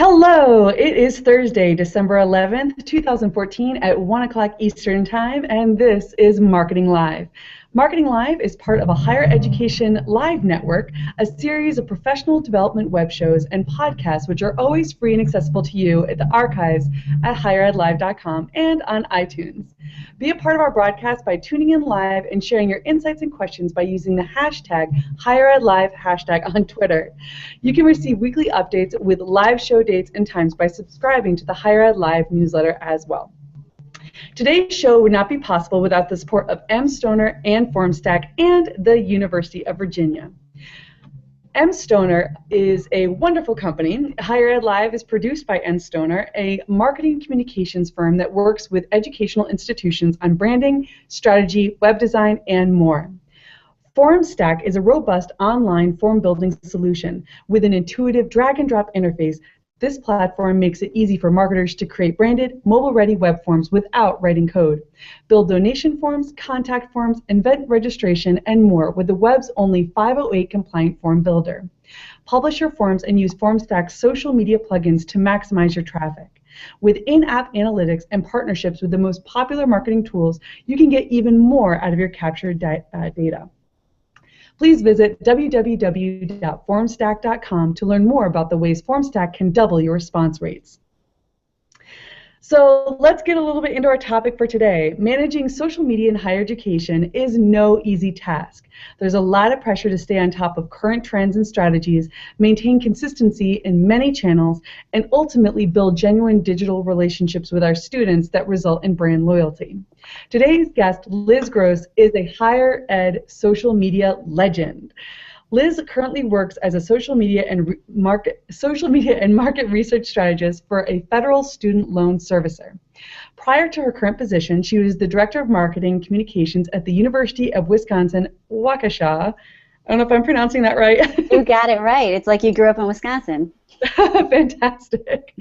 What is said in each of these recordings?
Hello, it is Thursday, December 11th, 2014 at 1 o'clock Eastern Time, and this is Marketing Live. Marketing Live is part of a higher education live network, a series of professional development web shows and podcasts which are always free and accessible to you at the archives at higheredlive.com and on iTunes. Be a part of our broadcast by tuning in live and sharing your insights and questions by using the hashtag higheredlive hashtag on Twitter. You can receive weekly updates with live show dates and times by subscribing to the Higher Ed Live newsletter as well. Today's show would not be possible without the support of M. Stoner and FormStack and the University of Virginia. M. Stoner is a wonderful company. Higher Ed Live is produced by M. Stoner, a marketing communications firm that works with educational institutions on branding, strategy, web design, and more. FormStack is a robust online form building solution with an intuitive drag-and-drop interface. This platform makes it easy for marketers to create branded, mobile-ready web forms without writing code. Build donation forms, contact forms, event registration, and more with the web's only 508 compliant form builder. Publish your forms and use FormStack's social media plugins to maximize your traffic. With in-app analytics and partnerships with the most popular marketing tools, you can get even more out of your captured data. Please visit www.formstack.com to learn more about the ways FormStack can double your response rates. So let's get a little bit into our topic for today. Managing social media in higher education is no easy task. There's a lot of pressure to stay on top of current trends and strategies, maintain consistency in many channels, and ultimately build genuine digital relationships with our students that result in brand loyalty. Today's guest, Liz Gross, is a higher ed social media legend. Liz currently works as a social media and market research strategist for a federal student loan servicer. Prior to her current position, she was the director of marketing communications at the University of Wisconsin-Waukesha. I don't know if I'm pronouncing that right. You got it right. It's like you grew up in Wisconsin. Fantastic.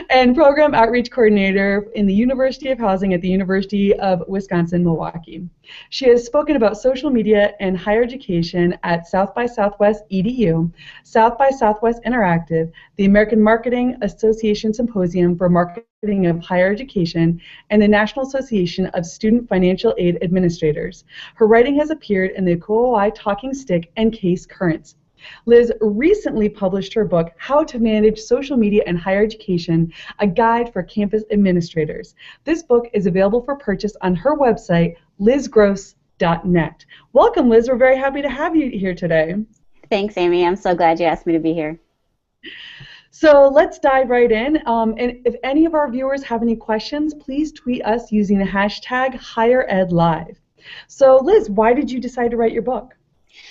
And program outreach coordinator in the University of Housing at the University of Wisconsin-Milwaukee. She has spoken about social media and higher education at South by Southwest EDU, South by Southwest Interactive, the American Marketing Association Symposium for Marketing of Higher Education, and the National Association of Student Financial Aid Administrators. Her writing has appeared in the COI Talking Stick and Case Currents. Liz recently published her book, How to Manage Social Media and Higher Education, a guide for campus administrators. This book is available for purchase on her website, lizgross.net. Welcome, Liz. We're very happy to have you here today. Thanks, Amy. I'm so glad you asked me to be here. So let's dive right in. And if any of our viewers have any questions, please tweet us using the hashtag HigherEdLive. So Liz, why did you decide to write your book?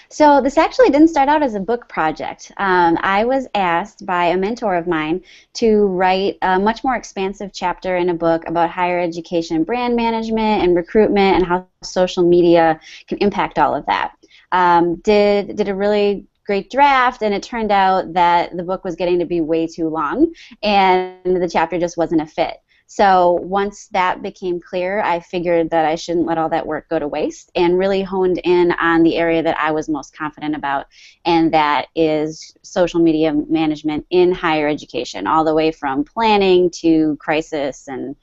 So this actually didn't start out as a book project. I was asked by a mentor of mine to write a much more expansive chapter in a book about higher education brand management and recruitment and how social media can impact all of that. Did a really great draft, and it turned out that the book was getting to be way too long, and the chapter just wasn't a fit. So once that became clear, I figured that I shouldn't let all that work go to waste and really honed in on the area that I was most confident about, and that is social media management in higher education, all the way from planning to crisis and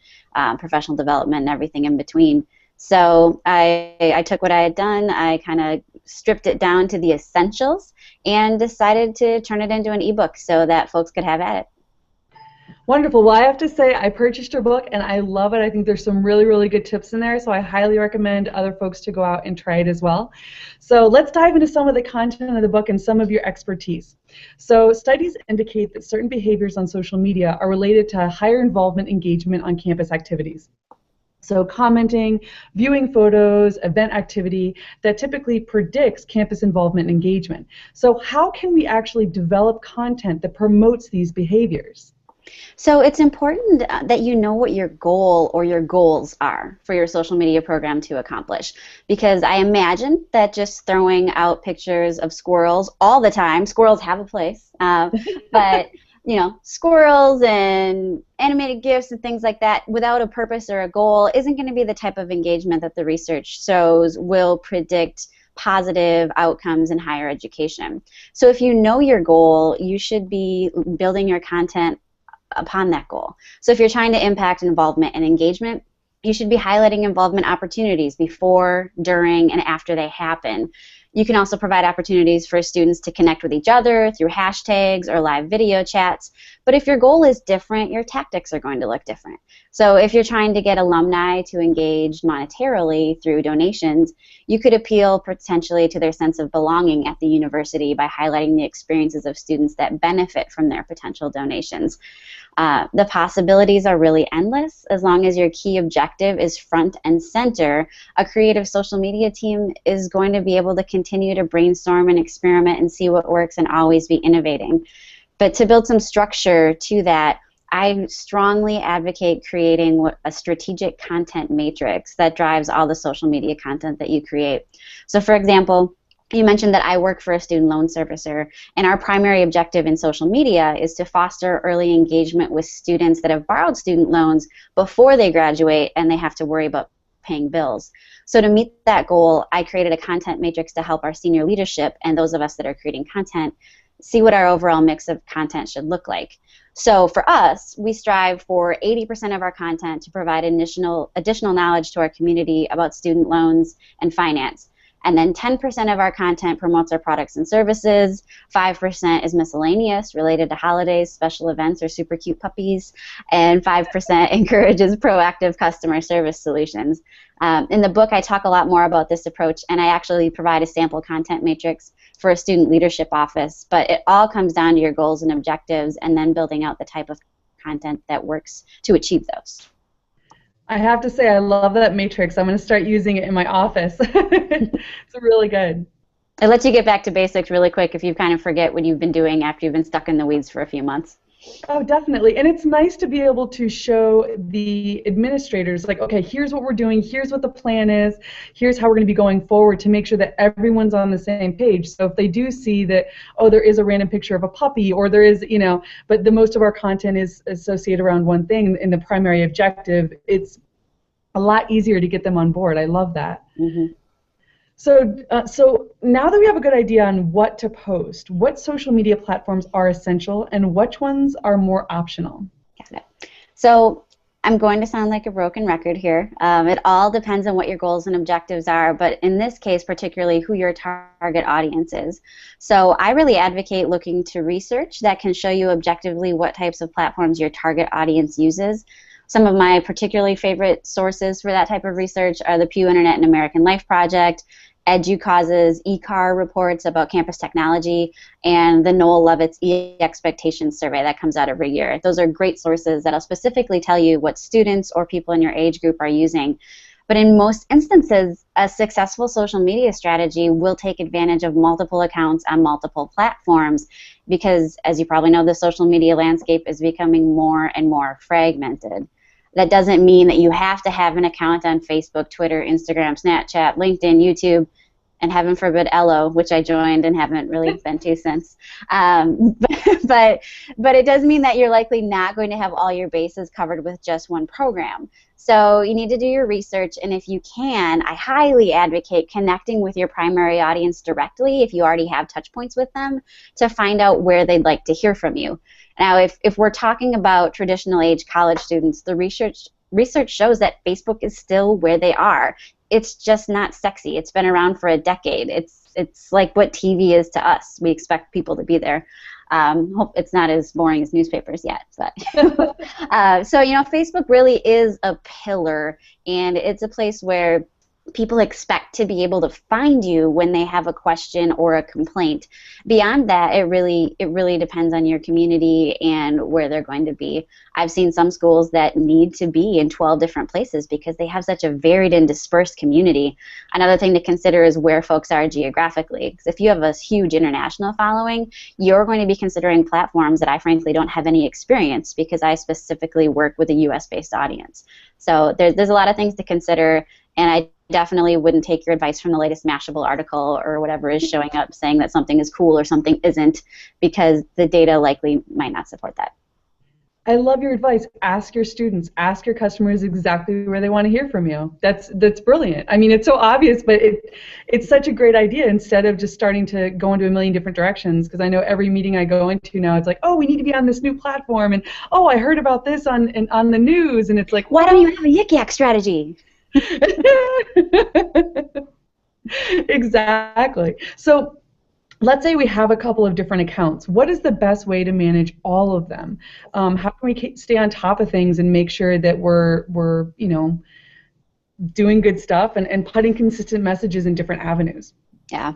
professional development and everything in between. So I took what I had done, I kind of stripped it down to the essentials, and decided to turn it into an ebook so that folks could have at it. Wonderful. Well, I have to say I purchased your book and I love it. I think there's some really, really good tips in there, so I highly recommend other folks to go out and try it as well. So let's dive into some of the content of the book and some of your expertise. So studies indicate that certain behaviors on social media are related to higher involvement engagement on campus activities. So commenting, viewing photos, event activity that typically predicts campus involvement and engagement. So how can we actually develop content that promotes these behaviors? So it's important that you know what your goal or your goals are for your social media program to accomplish, because I imagine that just throwing out pictures of squirrels all the time, squirrels have a place, but you know, squirrels and animated GIFs and things like that without a purpose or a goal isn't going to be the type of engagement that the research shows will predict positive outcomes in higher education. So if you know your goal, you should be building your content upon that goal. So if you're trying to impact involvement and engagement, you should be highlighting involvement opportunities before, during, and after they happen. You can also provide opportunities for students to connect with each other through hashtags or live video chats. But if your goal is different, your tactics are going to look different. So if you're trying to get alumni to engage monetarily through donations, you could appeal potentially to their sense of belonging at the university by highlighting the experiences of students that benefit from their potential donations. The possibilities are really endless. As long as your key objective is front and center, a creative social media team is going to be able to continue to brainstorm and experiment and see what works and always be innovating. But to build some structure to that, I strongly advocate creating a strategic content matrix that drives all the social media content that you create. So for example, you mentioned that I work for a student loan servicer, and our primary objective in social media is to foster early engagement with students that have borrowed student loans before they graduate and they have to worry about paying bills. So to meet that goal, I created a content matrix to help our senior leadership and those of us that are creating content see what our overall mix of content should look like. So for us, we strive for 80% of our content to provide additional knowledge to our community about student loans and finance. And then 10% of our content promotes our products and services, 5% is miscellaneous related to holidays, special events, or super cute puppies, and 5% encourages proactive customer service solutions. In the book, I talk a lot more about this approach, and I actually provide a sample content matrix for a student leadership office, but it all comes down to your goals and objectives and then building out the type of content that works to achieve those. I have to say, I love that matrix. I'm going to start using it in my office. It's really good. It lets you get back to basics really quick if you kind of forget what you've been doing after you've been stuck in the weeds for a few months. Oh, definitely. And it's nice to be able to show the administrators, like, okay, here's what we're doing, here's what the plan is, here's how we're going to be going forward, to make sure that everyone's on the same page. So if they do see that, oh, there is a random picture of a puppy, or there is, but the most of our content is associated around one thing in the primary objective, it's a lot easier to get them on board. I love that. Mm-hmm. So now that we have a good idea on what to post, what social media platforms are essential and which ones are more optional? Got it. So I'm going to sound like a broken record here. It all depends on what your goals and objectives are, but in this case, particularly who your target audience is. So I really advocate looking to research that can show you objectively what types of platforms your target audience uses. Some of my particularly favorite sources for that type of research are the Pew Internet and American Life Project, EduCause's eCar reports about campus technology, and the Noel Levitt's e-expectations survey that comes out every year. Those are great sources that'll specifically tell you what students or people in your age group are using. But in most instances, a successful social media strategy will take advantage of multiple accounts on multiple platforms because, as you probably know, the social media landscape is becoming more and more fragmented. That doesn't mean that you have to have an account on Facebook, Twitter, Instagram, Snapchat, LinkedIn, YouTube, and heaven forbid Ello, which I joined and haven't really been to since. But it does mean that you're likely not going to have all your bases covered with just one program. So you need to do your research, and if you can, I highly advocate connecting with your primary audience directly if you already have touch points with them to find out where they'd like to hear from you. Now, if we're talking about traditional age college students, the research shows that Facebook is still where they are. It's just not sexy. It's been around for a decade. It's like what TV is to us. We expect people to be there. Hope it's not as boring as newspapers yet, but so Facebook really is a pillar, and it's a place where people expect to be able to find you when they have a question or a complaint. Beyond that, it really depends on your community and where they're going to be. I've seen some schools that need to be in 12 different places because they have such a varied and dispersed community. Another thing to consider is where folks are geographically. Because if you have a huge international following, you're going to be considering platforms that I frankly don't have any experience because I specifically work with a US-based audience. So there's a lot of things to consider, and I definitely wouldn't take your advice from the latest Mashable article or whatever is showing up saying that something is cool or something isn't, because the data likely might not support that. I love your advice. Ask your students, ask your customers exactly where they want to hear from you. That's brilliant. I mean, it's so obvious, but it's such a great idea instead of just starting to go into a million different directions. Because I know every meeting I go into now, it's like, oh, we need to be on this new platform, and oh, I heard about this on the news, and it's like, why don't you have a yik yak strategy? Exactly. So let's say we have a couple of different accounts. What is the best way to manage all of them? How can we stay on top of things and make sure that we're doing good stuff and putting consistent messages in different avenues? Yeah.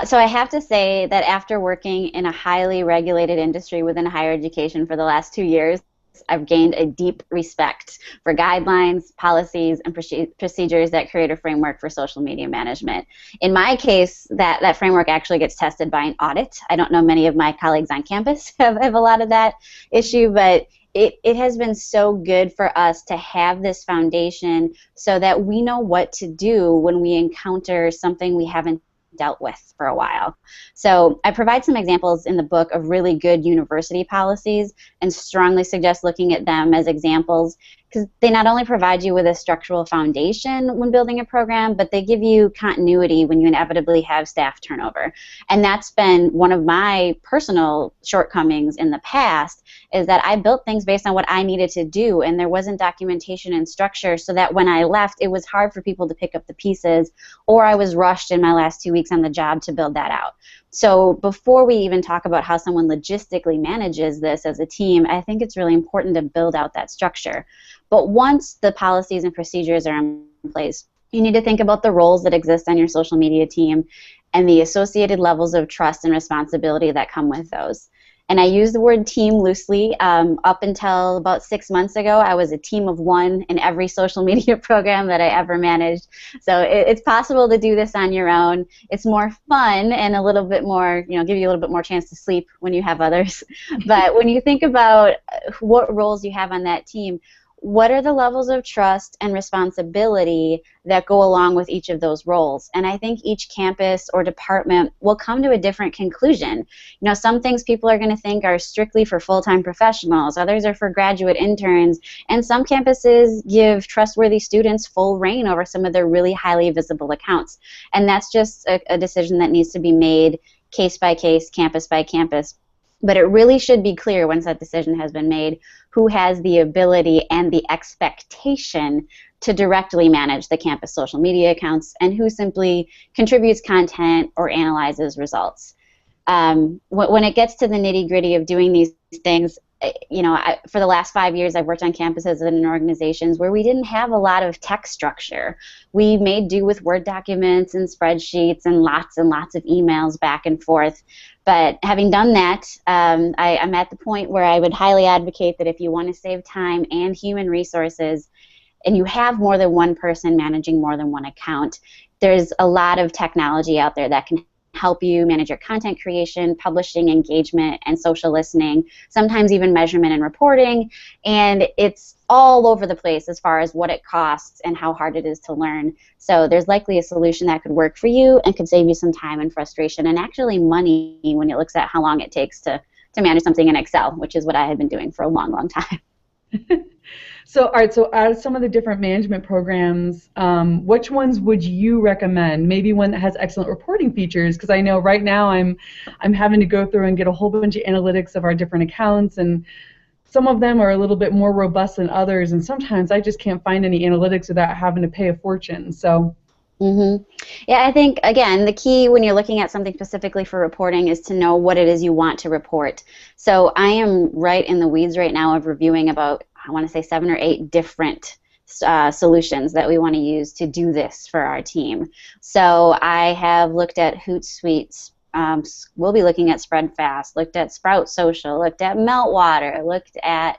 So I have to say that after working in a highly regulated industry within higher education for the last 2 years, I've gained a deep respect for guidelines, policies, and procedures that create a framework for social media management. In my case, that framework actually gets tested by an audit. I don't know many of my colleagues on campus have a lot of that issue, but it has been so good for us to have this foundation so that we know what to do when we encounter something we haven't dealt with for a while. So I provide some examples in the book of really good university policies and strongly suggest looking at them as examples because they not only provide you with a structural foundation when building a program, but they give you continuity when you inevitably have staff turnover. And that's been one of my personal shortcomings in the past, is that I built things based on what I needed to do, and there wasn't documentation and structure, so that when I left, it was hard for people to pick up the pieces, or I was rushed in my last 2 weeks on the job to build that out. So before we even talk about how someone logistically manages this as a team, I think it's really important to build out that structure. But once the policies and procedures are in place, you need to think about the roles that exist on your social media team and the associated levels of trust and responsibility that come with those. And I use the word team loosely. Up until about 6 months ago, I was a team of one in every social media program that I ever managed. So it's possible to do this on your own. It's more fun and a little bit more, give you a little bit more chance to sleep when you have others. But when you think about what roles you have on that team, what are the levels of trust and responsibility that go along with each of those roles? And I think each campus or department will come to a different conclusion. Some things people are going to think are strictly for full-time professionals, others are for graduate interns, and some campuses give trustworthy students full reign over some of their really highly visible accounts. And that's just a decision that needs to be made case by case, campus by campus. But it really should be clear once that decision has been made who has the ability and the expectation to directly manage the campus social media accounts and who simply contributes content or analyzes results. When it gets to the nitty-gritty of doing these things, for the last 5 years, I've worked on campuses and in organizations where we didn't have a lot of tech structure. We made do with Word documents and spreadsheets and lots of emails back and forth. But having done that, I'm at the point where I would highly advocate that if you want to save time and human resources, and you have more than one person managing more than one account, there's a lot of technology out there that can help you manage your content creation, publishing, engagement, and social listening, sometimes even measurement and reporting, and it's all over the place as far as what it costs and how hard it is to learn. So there's likely a solution that could work for you and could save you some time and frustration and actually money when it looks at how long it takes to manage something in Excel, which is what I had been doing for a long time. So, all right, so out of some of the different management programs, which ones would you recommend? Maybe one that has excellent reporting features, because I know right now I'm having to go through and get a whole bunch of analytics of our different accounts, and some of them are a little bit more robust than others, and sometimes I just can't find any analytics without having to pay a fortune. So. Mm-hmm. Yeah, I think, again, the key when you're looking at something specifically for reporting is to know what it is you want to report. So I am right in the weeds right now of reviewing about, I want to say 7 or 8 different solutions that we want to use to do this for our team. So I have looked at Hootsuite. We'll be looking at Spreadfast, looked at Sprout Social, looked at Meltwater, looked at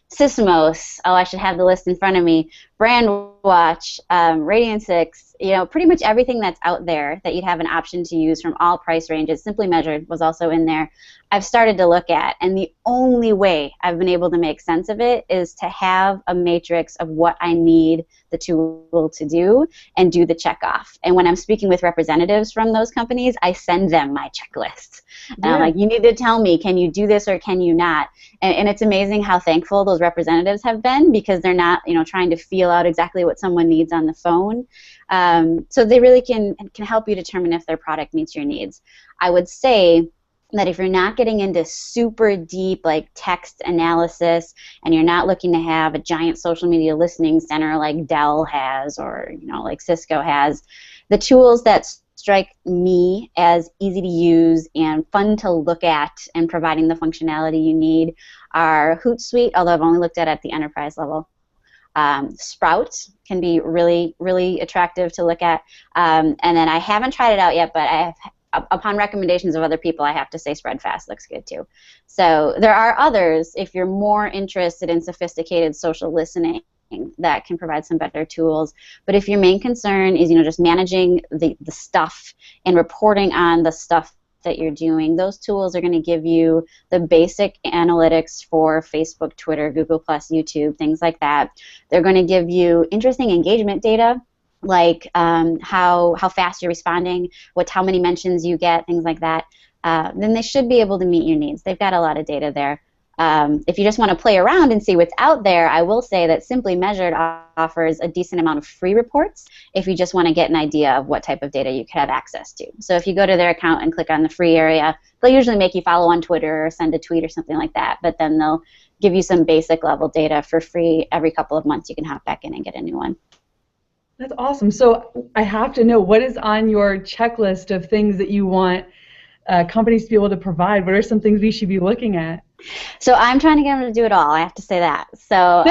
Sysmos. Oh, I should have the list in front of me. Brand Watch, Radiant 6, pretty much everything that's out there that you'd have an option to use from all price ranges. Simply Measured was also in there. I've started to look at, and the only way I've been able to make sense of it is to have a matrix of what I need the tool to do and do the check off. And when I'm speaking with representatives from those companies, I send them my checklist. And I'm like, you need to tell me, can you do this or can you not? And it's amazing how thankful those representatives have been, because they're not, trying to feel out exactly what someone needs on the phone. So they really can help you determine if their product meets your needs. I would say that if you're not getting into super deep like text analysis, and you're not looking to have a giant social media listening center like Dell has, or like Cisco has, the tools that strike me as easy to use and fun to look at and providing the functionality you need are Hootsuite, although I've only looked at the enterprise level. Sprout can be really, really attractive to look at. And then I haven't tried it out yet, but I have, upon recommendations of other people, I have to say Spreadfast looks good too. So there are others if you're more interested in sophisticated social listening that can provide some better tools. But if your main concern is just managing the stuff and reporting on the stuff that you're doing, those tools are going to give you the basic analytics for Facebook, Twitter, Google+, YouTube, things like that. They're going to give you interesting engagement data, like how fast you're responding, how many mentions you get, things like that. Then they should be able to meet your needs. They've got a lot of data there. If you just want to play around and see what's out there, I will say that Simply Measured offers a decent amount of free reports if you just want to get an idea of what type of data you could have access to. So if you go to their account and click on the free area, they'll usually make you follow on Twitter or send a tweet or something like that, but then they'll give you some basic level data for free. Every couple of months you can hop back in and get a new one. That's awesome. So I have to know, what is on your checklist of things that you want companies to be able to provide? What are some things we should be looking at? So I'm trying to get them to do it all, I have to say that. So,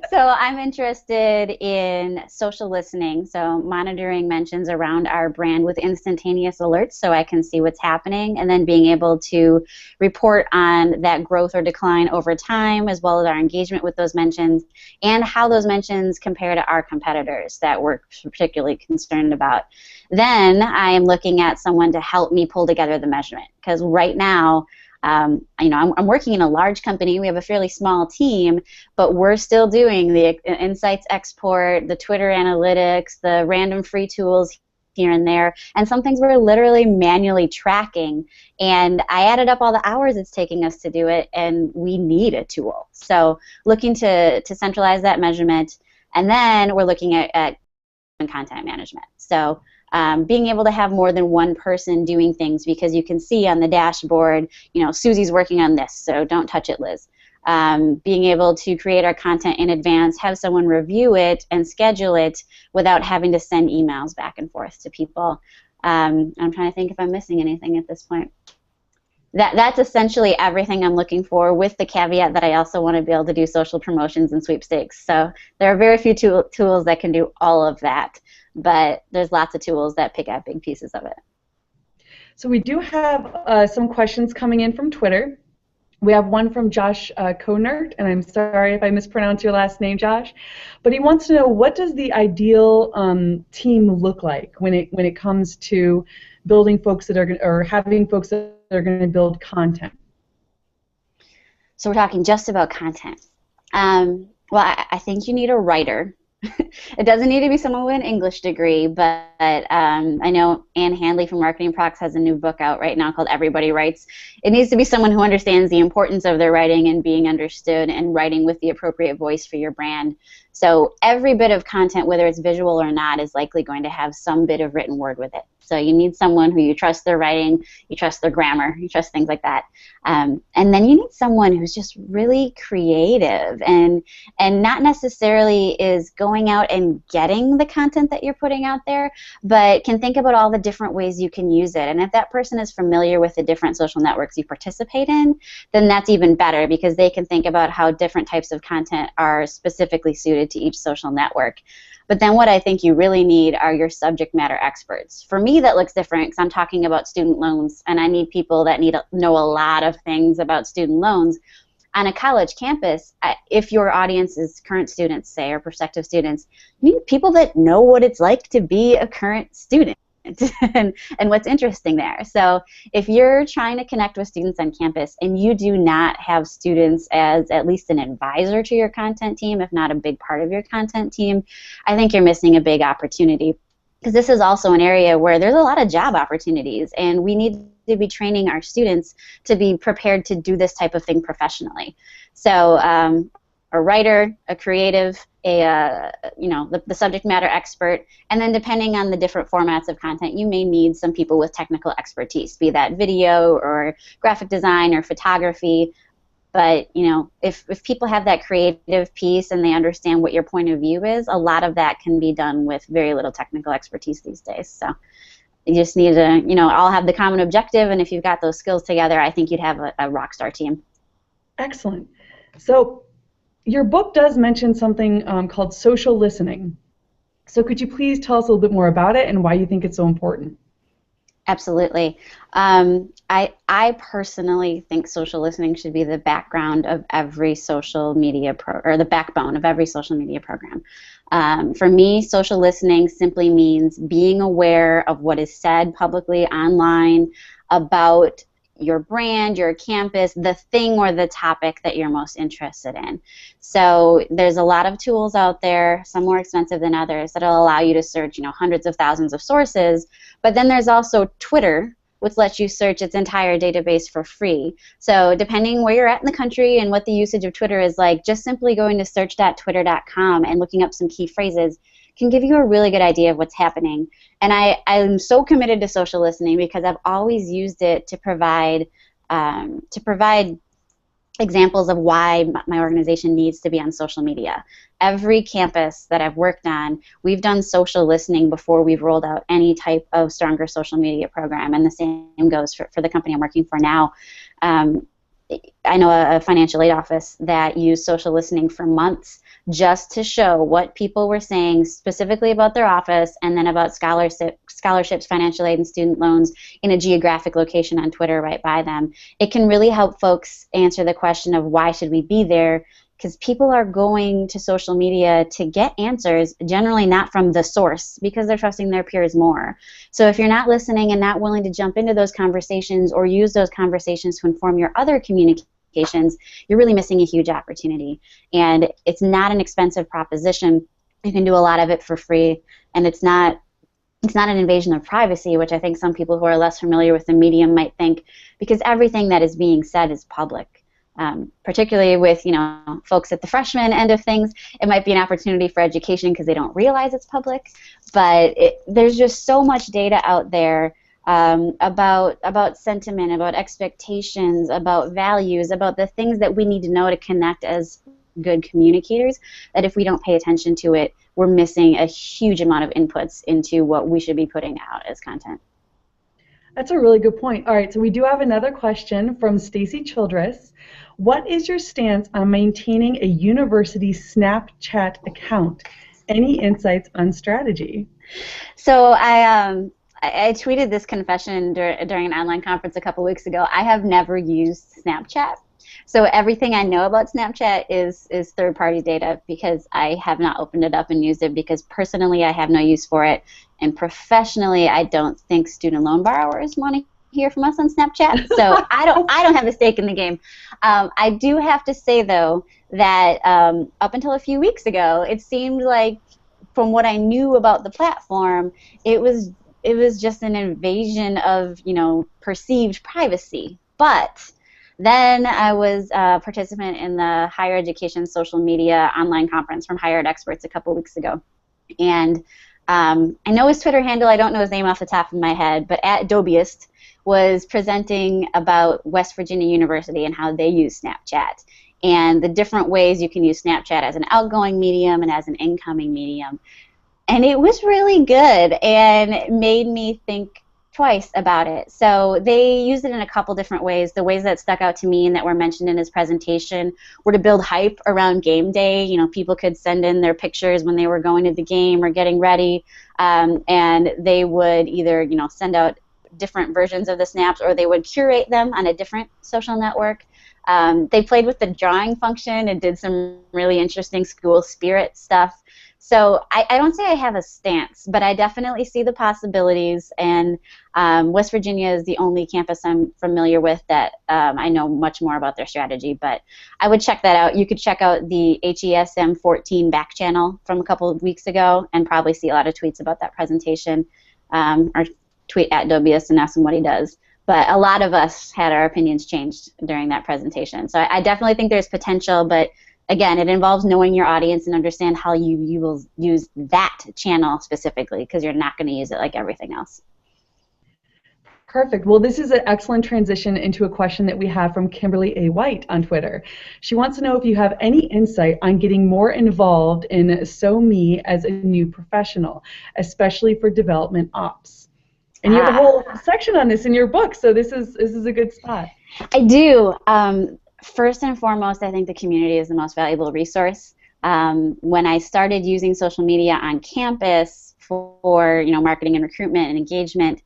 so I'm interested in social listening, so monitoring mentions around our brand with instantaneous alerts so I can see what's happening, and then being able to report on that growth or decline over time, as well as our engagement with those mentions and how those mentions compare to our competitors that we're particularly concerned about. Then I am looking at someone to help me pull together the measurement, because right now, I'm working in a large company. We have a fairly small team, but we're still doing the insights export, the Twitter analytics, the random free tools here and there, and some things we're literally manually tracking. And I added up all the hours it's taking us to do it, and we need a tool. So looking to centralize that measurement, and then we're looking at content management. So being able to have more than one person doing things, because you can see on the dashboard, Susie's working on this, so don't touch it, Liz. Being able to create our content in advance, have someone review it and schedule it without having to send emails back and forth to people. I'm trying to think if I'm missing anything at this point. That's essentially everything I'm looking for, with the caveat that I also want to be able to do social promotions and sweepstakes. So there are very few tools that can do all of that, but there's lots of tools that pick out big pieces of it. So we do have some questions coming in from Twitter. We have one from Josh Konert, and I'm sorry if I mispronounce your last name, Josh, but he wants to know, what does the ideal team look like when it comes to building folks that are or having folks that are going to build content? So we're talking just about content. Well, I think you need a writer. It doesn't need to be someone with an English degree, but I know Ann Handley from Marketing Procs has a new book out right now called Everybody Writes. It needs to be someone who understands the importance of their writing and being understood, and writing with the appropriate voice for your brand. So every bit of content, whether it's visual or not, is likely going to have some bit of written word with it. So you need someone who you trust their writing, you trust their grammar, you trust things like that. And then you need someone who's just really creative and not necessarily is going out and getting the content that you're putting out there, but can think about all the different ways you can use it. And if that person is familiar with the different social networks you participate in, then that's even better, because they can think about how different types of content are specifically suited to each social network. But then what I think you really need are your subject matter experts. For me, that looks different because I'm talking about student loans, and I need people that know a lot of things about student loans. on a college campus, if your audience is current students, say, or prospective students, you need people that know what it's like to be a current student. and what's interesting there. So if you're trying to connect with students on campus and you do not have students as at least an advisor to your content team, if not a big part of your content team, I think you're missing a big opportunity, because this is also an area where there's a lot of job opportunities, and we need to be training our students to be prepared to do this type of thing professionally. So a writer, a creative, the subject matter expert, and then depending on the different formats of content, you may need some people with technical expertise, be that video or graphic design or photography. But if people have that creative piece and they understand what your point of view is, a lot of that can be done with very little technical expertise these days. So you just need to, all have the common objective, and if you've got those skills together, I think you'd have a rock star team. Excellent. So your book does mention something called social listening. So could you please tell us a little bit more about it and why you think it's so important? Absolutely. I personally think social listening should be the background of every social media or the backbone of every social media program. For me, social listening simply means being aware of what is said publicly online about your brand, your campus, the thing or the topic that you're most interested in. So there's a lot of tools out there, some more expensive than others, that'll allow you to search, hundreds of thousands of sources. But then there's also Twitter, which lets you search its entire database for free. So depending where you're at in the country and what the usage of Twitter is like, just simply going to search.twitter.com and looking up some key phrases can give you a really good idea of what's happening. And I'm so committed to social listening because I've always used it to provide examples of why my organization needs to be on social media. Every campus that I've worked on, we've done social listening before we've rolled out any type of stronger social media program, and the same goes for the company I'm working for now. I know a financial aid office that used social listening for months just to show what people were saying specifically about their office and then about scholarships, financial aid, and student loans in a geographic location on Twitter right by them. It can really help folks answer the question of why should we be there, because people are going to social media to get answers, generally not from the source, because they're trusting their peers more. So if you're not listening and not willing to jump into those conversations or use those conversations to inform your other communications, you're really missing a huge opportunity. And it's not an expensive proposition. You can do a lot of it for free, and it's not an invasion of privacy, which I think some people who are less familiar with the medium might think, because everything that is being said is public. Particularly with folks at the freshman end of things, it might be an opportunity for education because they don't realize it's public. But there's just so much data out there about sentiment, about expectations, about values, about the things that we need to know to connect as good communicators, that if we don't pay attention to it, we're missing a huge amount of inputs into what we should be putting out as content. That's a really good point. All right, so we do have another question from Stacy Childress. What is your stance on maintaining a university Snapchat account? Any insights on strategy? So I tweeted this confession during an online conference a couple weeks ago. I have never used Snapchat. So everything I know about Snapchat is third-party data, because I have not opened it up and used it, because personally I have no use for it, and professionally I don't think student loan borrowers want to hear from us on Snapchat. So I don't have a stake in the game. I do have to say though that up until a few weeks ago, it seemed like, from what I knew about the platform, it was just an invasion of perceived privacy. But then I was a participant in the Higher Education Social Media online conference from Hired Experts a couple weeks ago. And I know his Twitter handle, I don't know his name off the top of my head, but at Dobiest was presenting about West Virginia University and how they use Snapchat and the different ways you can use Snapchat as an outgoing medium and as an incoming medium. And it was really good, and it made me think twice about it. So they used it in a couple different ways. The ways that stuck out to me and that were mentioned in his presentation were to build hype around game day. People could send in their pictures when they were going to the game or getting ready, and they would either send out different versions of the snaps, or they would curate them on a different social network. They played with the drawing function and did some really interesting school spirit stuff. So I don't say I have a stance, but I definitely see the possibilities, and West Virginia is the only campus I'm familiar with that I know much more about their strategy, but I would check that out. You could check out the HESM 14 back channel from a couple of weeks ago and probably see a lot of tweets about that presentation, or tweet at Dobius and ask him what he does. But a lot of us had our opinions changed during that presentation. So I definitely think there's potential, but again, it involves knowing your audience and understand how you will use that channel specifically, because you're not going to use it like everything else. Perfect. Well, this is an excellent transition into a question that we have from Kimberly A. White on Twitter. She wants to know if you have any insight on getting more involved in SoMe as a new professional, especially for development ops. And you have a whole section on this in your book, so this is a good spot. I do. First and foremost, I think the community is the most valuable resource. When I started using social media on campus for marketing and recruitment and engagement,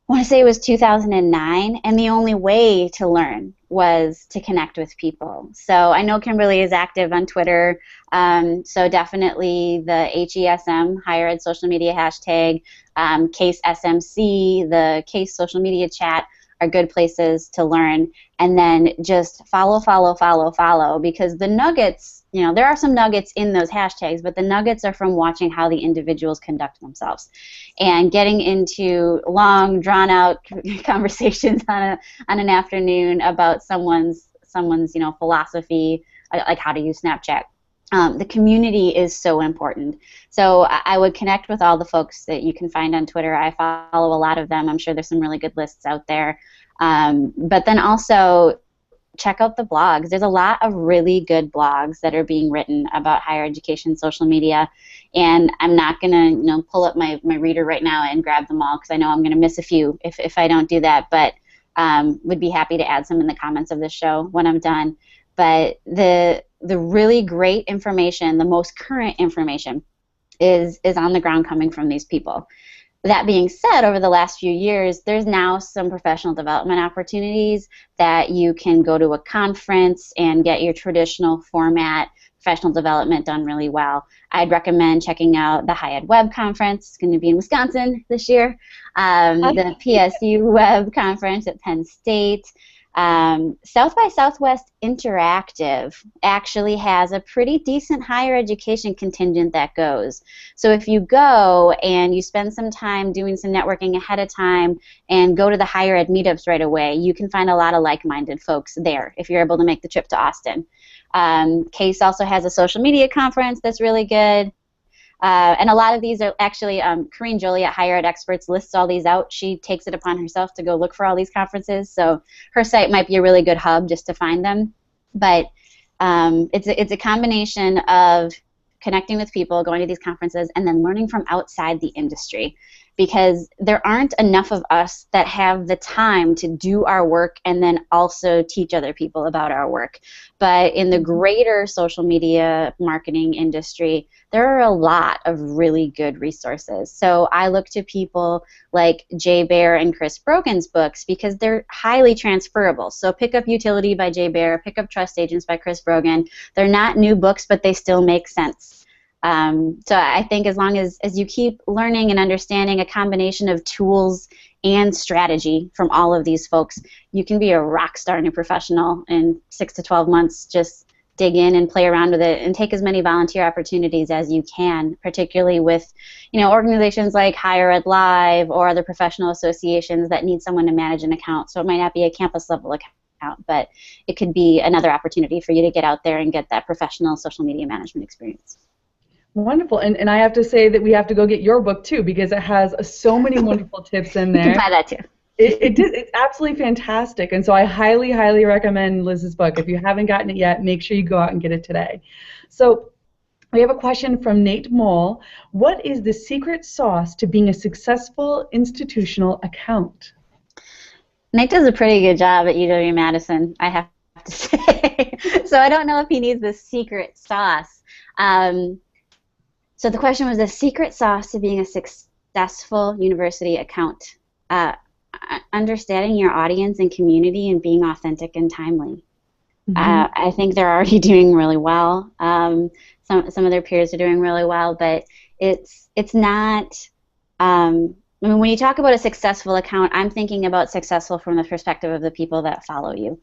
I want to say it was 2009, and the only way to learn was to connect with people. So I know Kimberly is active on Twitter, so definitely the HESM, Higher Ed Social Media hashtag, Case SMC, the Case Social Media chat are good places to learn. And then just follow, because the nuggets, there are some nuggets in those hashtags, but the nuggets are from watching how the individuals conduct themselves and getting into long, drawn-out conversations on an afternoon about someone's philosophy, like how to use Snapchat. The community is so important. So I would connect with all the folks that you can find on Twitter. I follow a lot of them. I'm sure there's some really good lists out there. But then also check out the blogs. There's a lot of really good blogs that are being written about higher education social media. And I'm not going to pull up my reader right now and grab them all, because I know I'm going to miss a few if I don't do that. But would be happy to add some in the comments of the show when I'm done. But the really great information, the most current information, is on the ground coming from these people. That being said, over the last few years, there's now some professional development opportunities that you can go to a conference and get your traditional format professional development done really well. I'd recommend checking out the High Ed Web Conference. It's going to be in Wisconsin this year. The PSU Web Conference at Penn State. South by Southwest Interactive actually has a pretty decent higher education contingent that goes. So if you go and you spend some time doing some networking ahead of time and go to the higher ed meetups right away, you can find a lot of like-minded folks there if you're able to make the trip to Austin. Case also has a social media conference that's really good. And a lot of these are actually, Corrine Jolie at Higher Ed Experts lists all these out. She takes it upon herself to go look for all these conferences, so her site might be a really good hub just to find them. But it's a combination of connecting with people, going to these conferences, and then learning from outside the industry, because there aren't enough of us that have the time to do our work and then also teach other people about our work. But in the greater social media marketing industry, there are a lot of really good resources. So I look to people like Jay Baer and Chris Brogan's books because they're highly transferable. So pick up Utility by Jay Baer, pick up Trust Agents by Chris Brogan. They're not new books, but they still make sense. So I think as long as you keep learning and understanding a combination of tools and strategy from all of these folks, you can be a rock star and a professional in 6 to 12 months. Just dig in and play around with it and take as many volunteer opportunities as you can, particularly with organizations like Higher Ed Live or other professional associations that need someone to manage an account. So it might not be a campus level account, but it could be another opportunity for you to get out there and get that professional social media management experience. Wonderful. And I have to say that we have to go get your book too, because it has so many wonderful tips in there. You can buy that too. It's absolutely fantastic, and so I highly, highly recommend Liz's book. If you haven't gotten it yet, make sure you go out and get it today. So we have a question from Nate Moll. What is the secret sauce to being a successful institutional account? Nate does a pretty good job at UW-Madison, I have to say. So I don't know if he needs the secret sauce. So the question was the secret sauce to being a successful university account. understanding your audience and community and being authentic and timely. Mm-hmm. I think they're already doing really well. Some of their peers are doing really well, but it's not. I mean, when you talk about a successful account, I'm thinking about successful from the perspective of the people that follow you.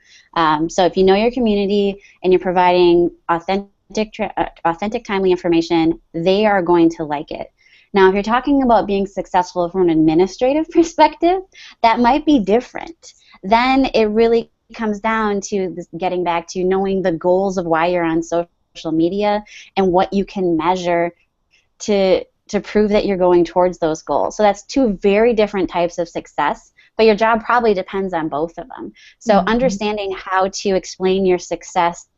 So if you know your community and you're providing authentic, timely information, they are going to like it. Now, if you're talking about being successful from an administrative perspective, that might be different. Then it really comes down to this, getting back to knowing the goals of why you're on social media and what you can measure to prove that you're going towards those goals. So that's two very different types of success, but your job probably depends on both of them. So understanding how to explain your success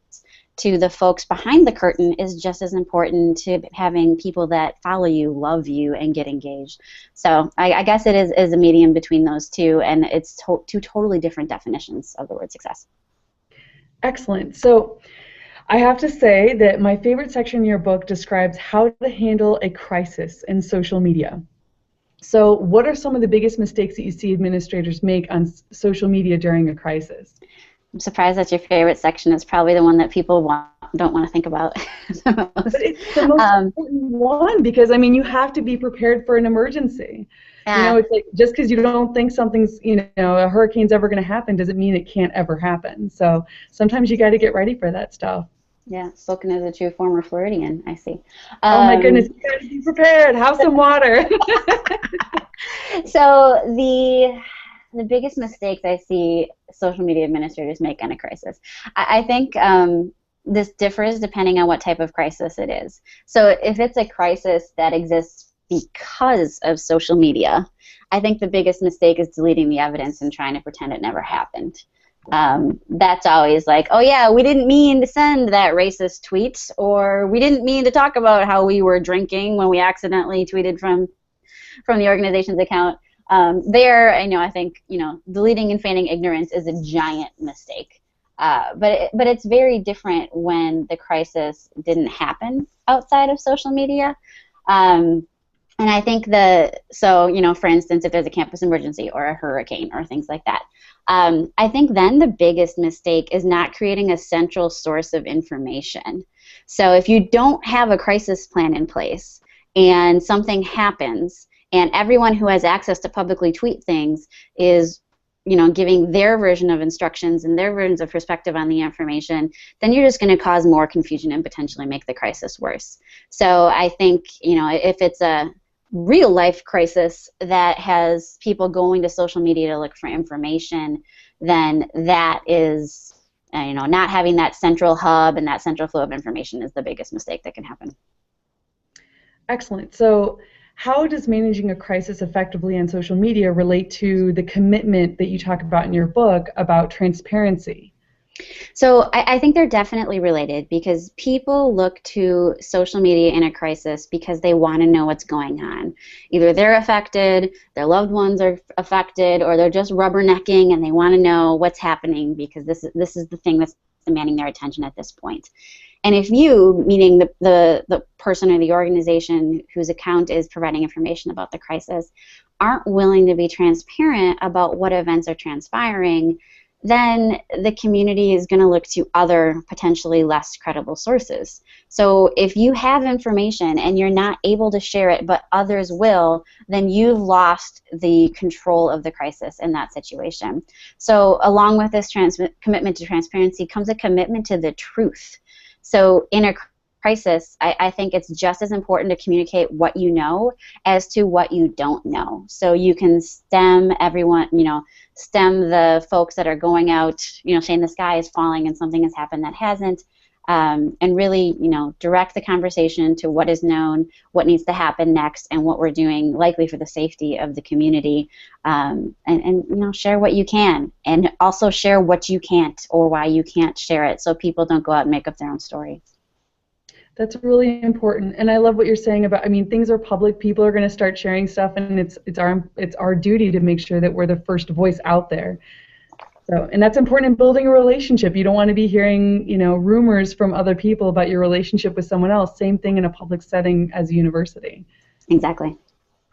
to the folks behind the curtain is just as important to having people that follow you, love you, and get engaged. So I guess it is a medium between those two, and it's two totally different definitions of the word success. Excellent. So I have to say that my favorite section in your book describes how to handle a crisis in social media. So what are some of the biggest mistakes that you see administrators make on social media during a crisis? I'm surprised that your favorite section is probably the one that people don't want to think about the most. But it's the most important one because, I mean, you have to be prepared for an emergency. You know, it's like just because you don't think something's, a hurricane's ever going to happen doesn't mean it can't ever happen. So sometimes you got to get ready for that stuff. Yeah, spoken as a true former Floridian, I see. Oh my goodness, you got to be prepared. Have some water. So the biggest mistakes I see social media administrators make in a crisis, I think this differs depending on what type of crisis it is. So if it's a crisis that exists because of social media, I think the biggest mistake is deleting the evidence and trying to pretend it never happened. That's always like, oh yeah, we didn't mean to send that racist tweet, or we didn't mean to talk about how we were drinking when we accidentally tweeted from the organization's account. I think deleting and feigning ignorance is a giant mistake. But it's very different when the crisis didn't happen outside of social media. And I think for instance, if there's a campus emergency or a hurricane or things like that, I think then the biggest mistake is not creating a central source of information. So if you don't have a crisis plan in place and something happens and everyone who has access to publicly tweet things is giving their version of instructions and their versions of perspective on the information, then you're just going to cause more confusion and potentially make the crisis worse. So I think, if it's a real life crisis that has people going to social media to look for information, then that is, not having that central hub and that central flow of information is the biggest mistake that can happen. Excellent. So how does managing a crisis effectively on social media relate to the commitment that you talk about in your book about transparency? So I think they're definitely related because people look to social media in a crisis because they want to know what's going on. Either they're affected, their loved ones are affected, or they're just rubbernecking and they want to know what's happening because this is the thing that's demanding their attention at this point. And if you, meaning the person or the organization whose account is providing information about the crisis, aren't willing to be transparent about what events are transpiring, then the community is going to look to other potentially less credible sources. So if you have information and you're not able to share it but others will, then you've lost the control of the crisis in that situation. So along with this commitment to transparency comes a commitment to the truth. So in a crisis, I think it's just as important to communicate what you know as to what you don't know. So you can stem the folks that are going out, saying the sky is falling and something has happened that hasn't, and really, direct the conversation to what is known, what needs to happen next, and what we're doing likely for the safety of the community, and share what you can, and also share what you can't or why you can't share it so people don't go out and make up their own story. That's really important, and I love what you're saying about. Things are public. People are going to start sharing stuff, and it's our duty to make sure that we're the first voice out there. So, and that's important in building a relationship. You don't want to be hearing, rumors from other people about your relationship with someone else. Same thing in a public setting as a university. Exactly.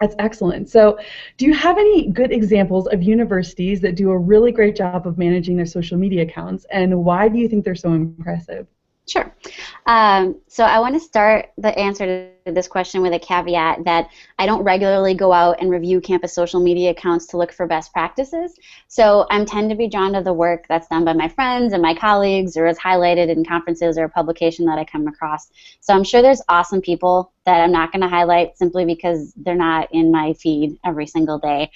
That's excellent. So, do you have any good examples of universities that do a really great job of managing their social media accounts, and why do you think they're so impressive? Sure. So I want to start the answer to this question with a caveat that I don't regularly go out and review campus social media accounts to look for best practices. So I tend to be drawn to the work that's done by my friends and my colleagues, or is highlighted in conferences or a publication that I come across. So I'm sure there's awesome people that I'm not going to highlight simply because they're not in my feed every single day.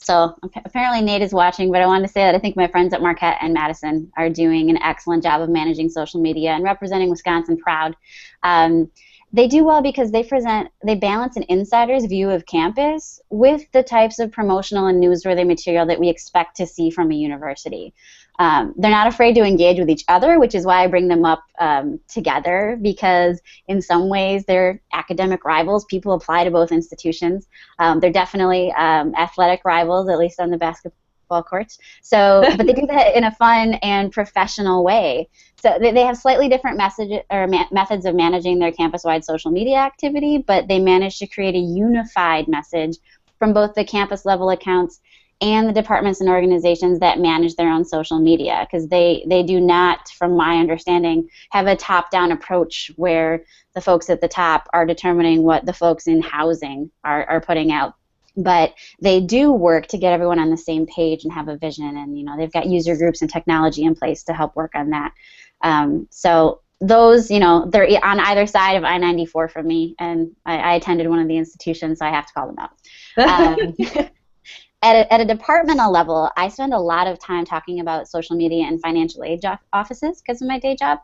So apparently Nate is watching, but I wanted to say that I think my friends at Marquette and Madison are doing an excellent job of managing social media and representing Wisconsin proud. They do well because they balance an insider's view of campus with the types of promotional and newsworthy material that we expect to see from a university. They're not afraid to engage with each other, which is why I bring them up together, because in some ways they're academic rivals. People apply to both institutions. They're definitely athletic rivals, at least on the basketball courts. So, but they do that in a fun and professional way. So they have slightly different methods of managing their campus-wide social media activity, but they manage to create a unified message from both the campus-level accounts and the departments and organizations that manage their own social media, because they do not, from my understanding, have a top-down approach where the folks at the top are determining what the folks in housing are putting out. But they do work to get everyone on the same page and have a vision, and they've got user groups and technology in place to help work on that. So those, they're on either side of I-94 for me, and I attended one of the institutions, so I have to call them out. At a departmental level, I spend a lot of time talking about social media and financial aid offices because of my day job.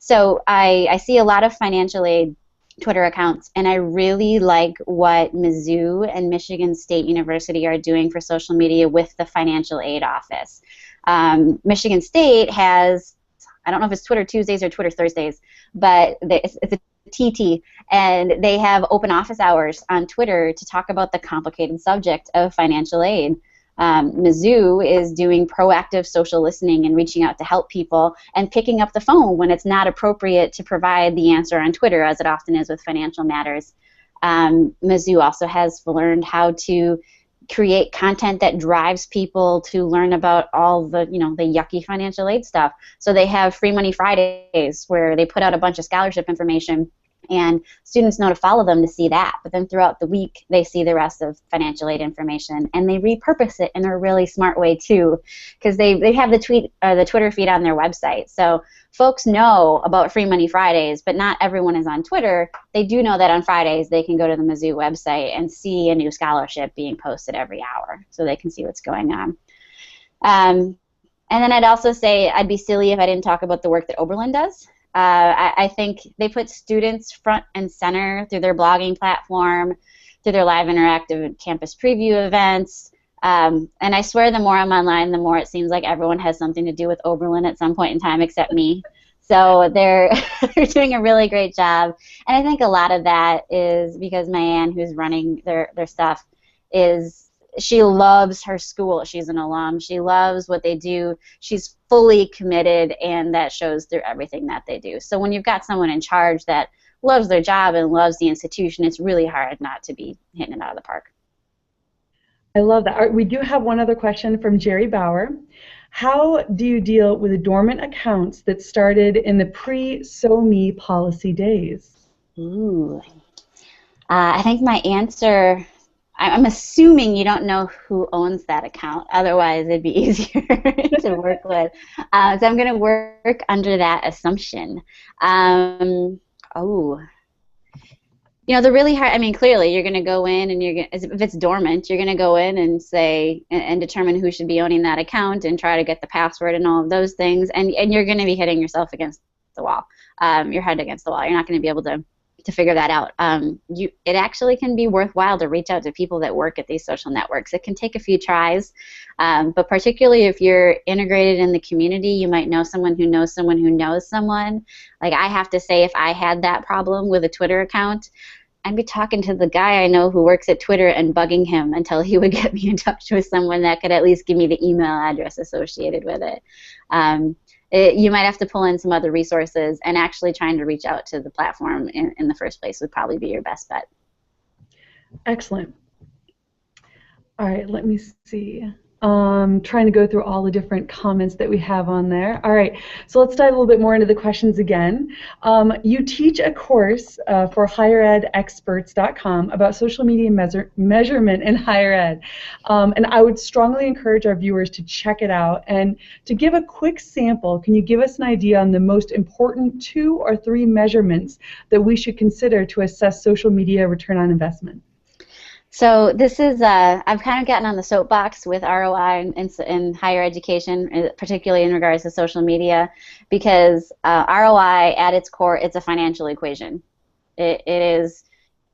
So I see a lot of financial aid Twitter accounts, and I really like what Mizzou and Michigan State University are doing for social media with the financial aid office. Michigan State has, I don't know if it's Twitter Tuesdays or Twitter Thursdays, but it's a TT, and they have open office hours on Twitter to talk about the complicated subject of financial aid. Mizzou is doing proactive social listening and reaching out to help people and picking up the phone when it's not appropriate to provide the answer on Twitter, as it often is with financial matters. Mizzou also has learned how to create content that drives people to learn about all the, the yucky financial aid stuff. So they have Free Money Fridays where they put out a bunch of scholarship information, and students know to follow them to see that. But then throughout the week, they see the rest of financial aid information, and they repurpose it in a really smart way too, because they have the Twitter feed on their website. So folks know about Free Money Fridays, but not everyone is on Twitter. They do know that on Fridays they can go to the Mizzou website and see a new scholarship being posted every hour, so they can see what's going on. And then I'd also say I'd be silly if I didn't talk about the work that Oberlin does. I think they put students front and center through their blogging platform, through their live interactive campus preview events. And I swear the more I'm online, the more it seems like everyone has something to do with Oberlin at some point in time except me. So they're doing a really great job. And I think a lot of that is because Mayanne, who's running their stuff, she loves her school. She's an alum. She loves what they do. She's fully committed, and that shows through everything that they do. So when you've got someone in charge that loves their job and loves the institution, it's really hard not to be hitting it out of the park. I love that. We do have one other question from Jerry Bauer. How do you deal with the dormant accounts that started in the pre-SoMe policy days? Ooh. I think my answer, I'm assuming you don't know who owns that account. Otherwise, it'd be easier to work with. So I'm going to work under that assumption. The really hard, clearly you're going to go in and if it's dormant, you're going to go in and say, and determine who should be owning that account and try to get the password and all of those things. And you're going to be hitting yourself against the wall, your head against the wall. You're not going to be able to figure that out. It actually can be worthwhile to reach out to people that work at these social networks. It can take a few tries, but particularly if you're integrated in the community, you might know someone who knows someone who knows someone. Like, I have to say, if I had that problem with a Twitter account, I'd be talking to the guy I know who works at Twitter and bugging him until he would get me in touch with someone that could at least give me the email address associated with it. You might have to pull in some other resources, and actually trying to reach out to the platform in the first place would probably be your best bet. Excellent. All right, let me see. Trying to go through all the different comments that we have on there. All right, so let's dive a little bit more into the questions again. You teach a course for higheredexperts.com about social media measurement in higher ed. And I would strongly encourage our viewers to check it out. And to give a quick sample, can you give us an idea on the most important 2 or 3 measurements that we should consider to assess social media return on investment? So this is, I've kind of gotten on the soapbox with ROI in higher education, particularly in regards to social media, because ROI at its core, it's a financial equation. It is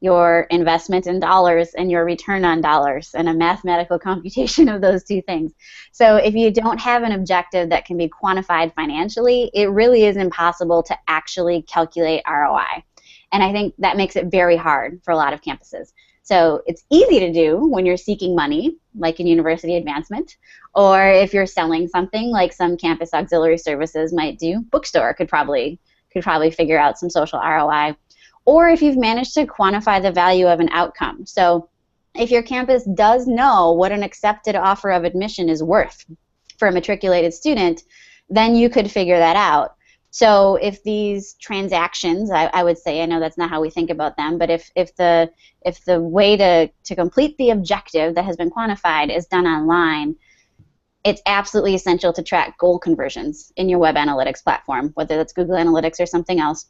your investment in dollars and your return on dollars and a mathematical computation of those 2 things. So if you don't have an objective that can be quantified financially, it really is impossible to actually calculate ROI. And I think that makes it very hard for a lot of campuses. So it's easy to do when you're seeking money, like in university advancement, or if you're selling something like some campus auxiliary services might do. Bookstore could probably figure out some social ROI. Or if you've managed to quantify the value of an outcome. So if your campus does know what an accepted offer of admission is worth for a matriculated student, then you could figure that out. So if these transactions, I would say, I know that's not how we think about them, but if the way to complete the objective that has been quantified is done online, it's absolutely essential to track goal conversions in your web analytics platform, whether that's Google Analytics or something else,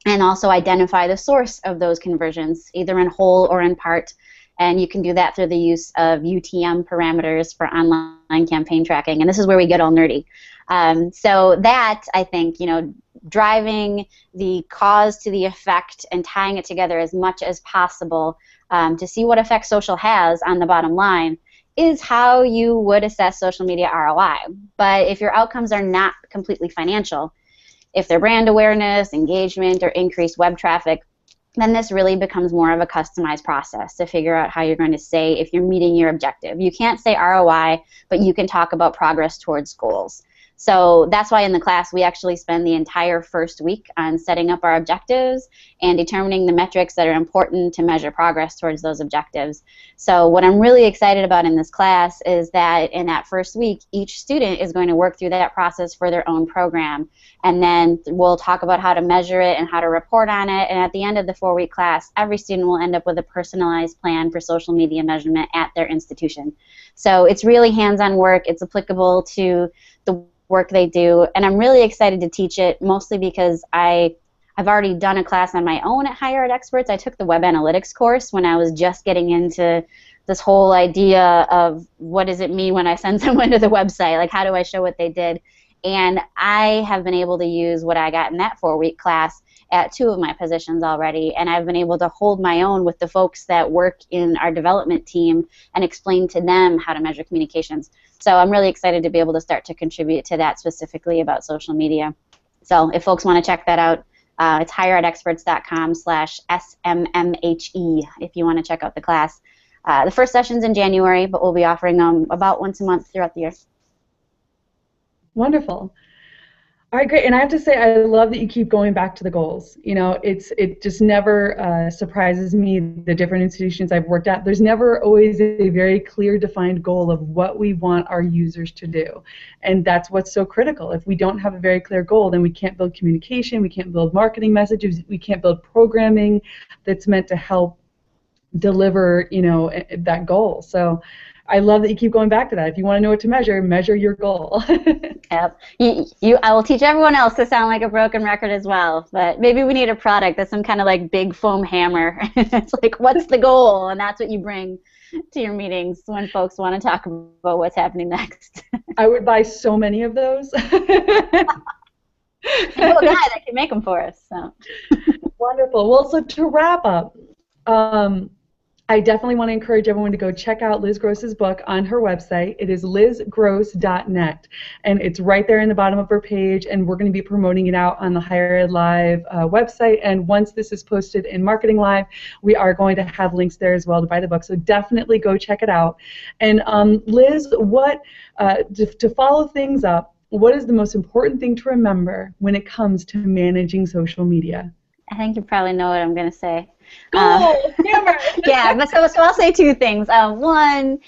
and also identify the source of those conversions, either in whole or in part. And you can do that through the use of UTM parameters for online campaign tracking. And this is where we get all nerdy. So that, I think, driving the cause to the effect and tying it together as much as possible to see what effect social has on the bottom line is how you would assess social media ROI. But if your outcomes are not completely financial, if they're brand awareness, engagement, or increased web traffic, then this really becomes more of a customized process to figure out how you're going to say if you're meeting your objective. You can't say ROI, but you can talk about progress towards goals. So that's why in the class we actually spend the entire first week on setting up our objectives and determining the metrics that are important to measure progress towards those objectives. So what I'm really excited about in this class is that in that first week, each student is going to work through that process for their own program. And then we'll talk about how to measure it and how to report on it. And at the end of the 4-week class, every student will end up with a personalized plan for social media measurement at their institution. So it's really hands-on work. It's applicable to the work they do, and I'm really excited to teach it, mostly because I've already done a class on my own at Higher Ed Experts. I took the web analytics course when I was just getting into this whole idea of what does it mean when I send someone to the website, like how do I show what they did, and I have been able to use what I got in that 4-week class at 2 of my positions already, and I've been able to hold my own with the folks that work in our development team and explain to them how to measure communications. So I'm really excited to be able to start to contribute to that specifically about social media. So if folks want to check that out, it's higheredexperts.com/SMMHE if you want to check out the class. The first session's in January, but we'll be offering them about once a month throughout the year. Wonderful. All right, great. And I have to say, I love that you keep going back to the goals. It just never surprises me, the different institutions I've worked at. There's never always a very clear, defined goal of what we want our users to do. And that's what's so critical. If we don't have a very clear goal, then we can't build communication, we can't build marketing messages, we can't build programming that's meant to help deliver, that goal. So I love that you keep going back to that. If you want to know what to measure, measure your goal. Yep. I will teach everyone else to sound like a broken record as well. But maybe we need a product that's some kind of like big foam hammer. It's like, what's the goal? And that's what you bring to your meetings when folks want to talk about what's happening next. I would buy so many of those. I know a guy that can make them for us. So. Wonderful. Well, so to wrap up, I definitely want to encourage everyone to go check out Liz Gross's book on her website. It is lizgross.net, and it's right there in the bottom of her page, and we're going to be promoting it out on the Higher Ed Live website, and once this is posted in Marketing Live, we are going to have links there as well to buy the book, so definitely go check it out. And Liz, to follow things up, what is the most important thing to remember when it comes to managing social media? I think you probably know what I'm going to say. Goal, hammer. Yeah, but so I'll say two things. One,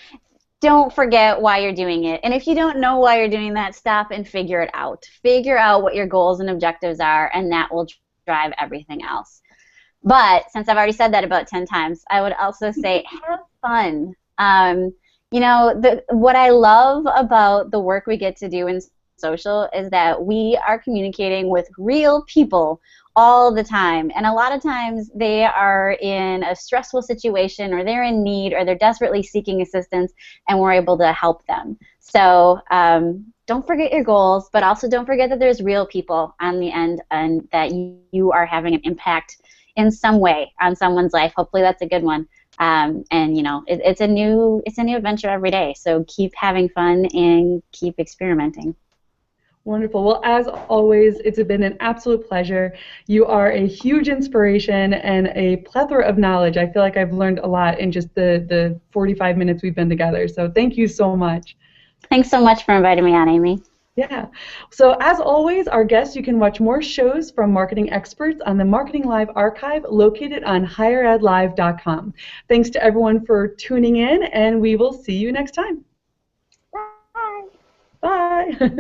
don't forget why you're doing it. And if you don't know why you're doing that, stop and figure it out. Figure out what your goals and objectives are, and that will drive everything else. But since I've already said that about 10 times, I would also say have fun. You know, what I love about the work we get to do in social is that we are communicating with real people all the time. And a lot of times they are in a stressful situation, or they're in need, or they're desperately seeking assistance, and we're able to help them. So don't forget your goals, but also don't forget that there's real people on the end, and that you are having an impact in some way on someone's life. Hopefully that's a good one. And you know, it's a new adventure every day. So keep having fun and keep experimenting. Wonderful. Well, as always, it's been an absolute pleasure. You are a huge inspiration and a plethora of knowledge. I feel like I've learned a lot in just the 45 minutes we've been together. So thank you so much. Thanks so much for inviting me on, Amy. Yeah. So as always, our guests, you can watch more shows from marketing experts on the Marketing Live archive located on higheredlive.com. Thanks to everyone for tuning in, and we will see you next time. Bye. Bye.